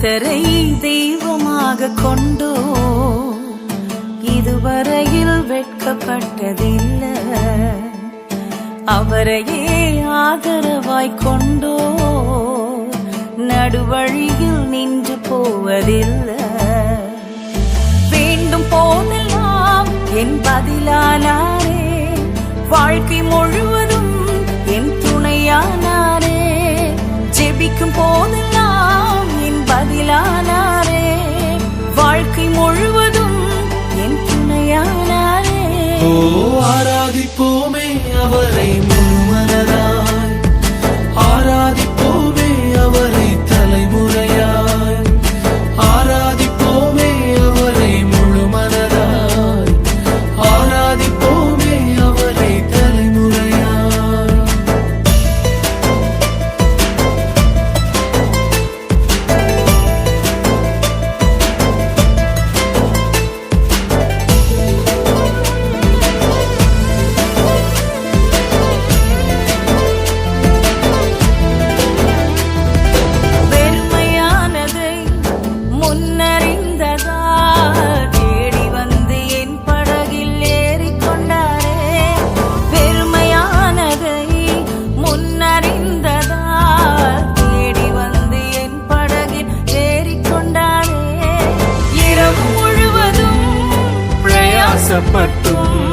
கர்த்தரை தெய்வமாக கொண்டோ இதுவரையில் வெட்கப்பட்டதில்லை. அவரையே ஆதரவாய் கொண்டோ நடுவழியில் நின்று போவதில்லை. வேண்டும் போதெல்லாம் என் பதிலானாரே, வாழ்க்கை முழுவதும் என் துணையானாரே. ஜெபிக்கும் போதெல்லாம் என் பதிலானாரே, வாழ்க்கை முழுவதும் என் துணையானாரே. ஆராதிப்போமே அவரை முழுமனதாய், ஆராதிப்போமே அவரை தலைமுறையாய், ஆராதிப்போமே அவரை முழுமனதாய், ஆராதிப்போமே அவரை தலைமுறையாய். பட்டும்